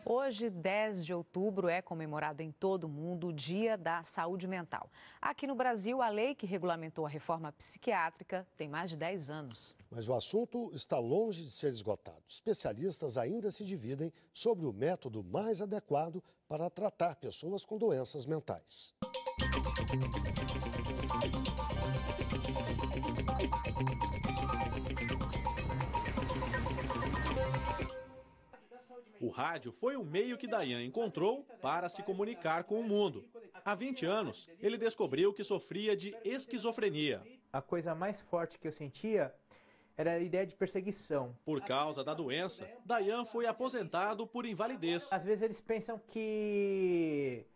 Hoje, 10 de outubro, é comemorado em todo o mundo o Dia da Saúde Mental. Aqui no Brasil, a lei que regulamentou a reforma psiquiátrica tem mais de 10 anos. Mas o assunto está longe de ser esgotado. Especialistas ainda se dividem sobre o método mais adequado para tratar pessoas com doenças mentais. O rádio foi o meio que Dayan encontrou para se comunicar com o mundo. Há 20 anos, ele descobriu que sofria de esquizofrenia. A coisa mais forte que eu sentia era a ideia de perseguição. Por causa da doença, Dayan foi aposentado por invalidez. Às vezes eles pensam que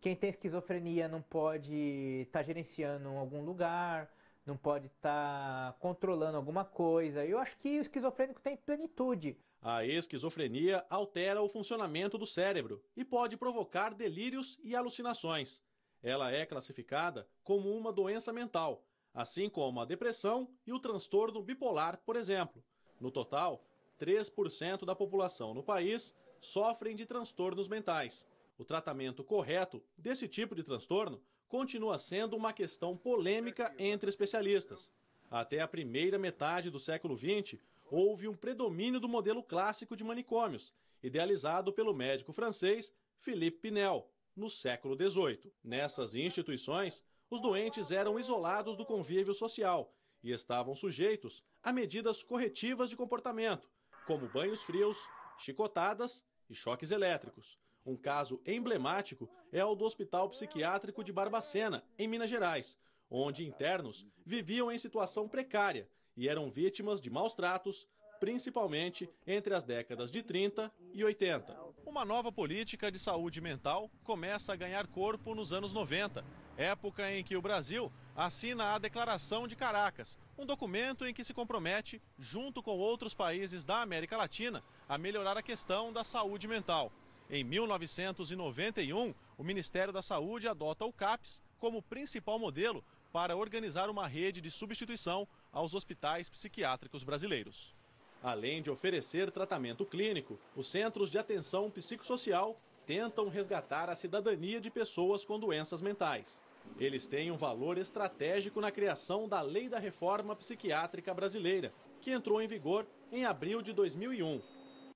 quem tem esquizofrenia não pode estar gerenciando algum lugar, não pode estar controlando alguma coisa. Eu acho que o esquizofrênico tem plenitude. A esquizofrenia altera o funcionamento do cérebro e pode provocar delírios e alucinações. Ela é classificada como uma doença mental, assim como a depressão e o transtorno bipolar, por exemplo. No total, 3% da população no país sofrem de transtornos mentais. O tratamento correto desse tipo de transtorno continua sendo uma questão polêmica entre especialistas. Até a primeira metade do século XX, houve um predomínio do modelo clássico de manicômios, idealizado pelo médico francês Philippe Pinel, no século XVIII. Nessas instituições, os doentes eram isolados do convívio social e estavam sujeitos a medidas corretivas de comportamento, como banhos frios, chicotadas e choques elétricos. Um caso emblemático é o do Hospital Psiquiátrico de Barbacena, em Minas Gerais, onde internos viviam em situação precária e eram vítimas de maus tratos, principalmente entre as décadas de 30 e 80. Uma nova política de saúde mental começa a ganhar corpo nos anos 90, época em que o Brasil assina a Declaração de Caracas, um documento em que se compromete, junto com outros países da América Latina, a melhorar a questão da saúde mental. Em 1991, o Ministério da Saúde adota o CAPS como principal modelo para organizar uma rede de substituição aos hospitais psiquiátricos brasileiros. Além de oferecer tratamento clínico, os centros de atenção psicossocial tentam resgatar a cidadania de pessoas com doenças mentais. Eles têm um valor estratégico na criação da Lei da Reforma Psiquiátrica Brasileira, que entrou em vigor em abril de 2001.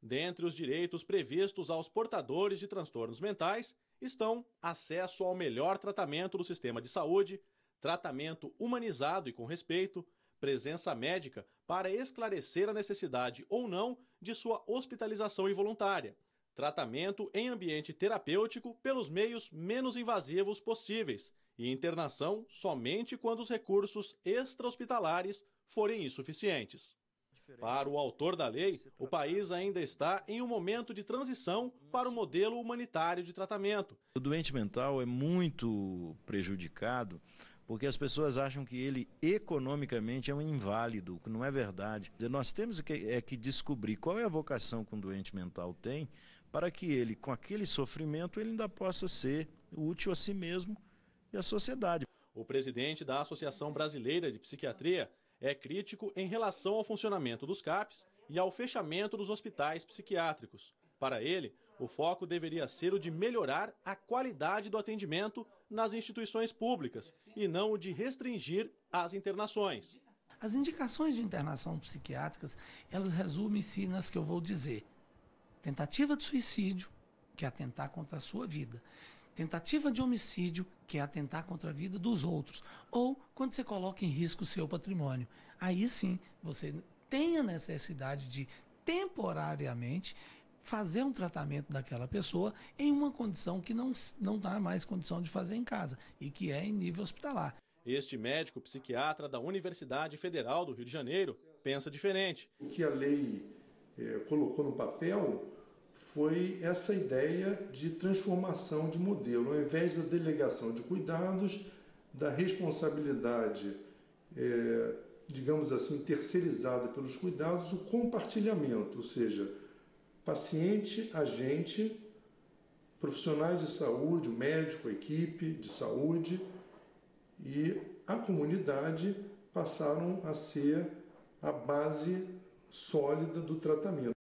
Dentre os direitos previstos aos portadores de transtornos mentais estão acesso ao melhor tratamento do sistema de saúde, tratamento humanizado e com respeito, presença médica para esclarecer a necessidade ou não de sua hospitalização involuntária, tratamento em ambiente terapêutico pelos meios menos invasivos possíveis e internação somente quando os recursos extra-hospitalares forem insuficientes. Para o autor da lei, o país ainda está em um momento de transição para o modelo humanitário de tratamento. O doente mental é muito prejudicado porque as pessoas acham que ele economicamente é um inválido, que não é verdade. Nós temos que descobrir qual é a vocação que um doente mental tem para que ele, com aquele sofrimento, ele ainda possa ser útil a si mesmo e à sociedade. O presidente da Associação Brasileira de Psiquiatria é crítico em relação ao funcionamento dos CAPs e ao fechamento dos hospitais psiquiátricos. Para ele, o foco deveria ser o de melhorar a qualidade do atendimento nas instituições públicas e não o de restringir as internações. As indicações de internação psiquiátricas, elas resumem-se nas que eu vou dizer. Tentativa de suicídio, que é atentar contra a sua vida. Tentativa de homicídio, que é atentar contra a vida dos outros. Ou quando você coloca em risco o seu patrimônio. Aí sim, você tem a necessidade de, temporariamente, fazer um tratamento daquela pessoa em uma condição que não dá mais condição de fazer em casa, e que é em nível hospitalar. Este médico psiquiatra da Universidade Federal do Rio de Janeiro pensa diferente. O que a lei colocou no papel foi essa ideia de transformação de modelo, ao invés da delegação de cuidados, da responsabilidade, digamos assim, terceirizada pelos cuidados, o compartilhamento, ou seja, paciente, agente, profissionais de saúde, o médico, a equipe de saúde e a comunidade passaram a ser a base sólida do tratamento.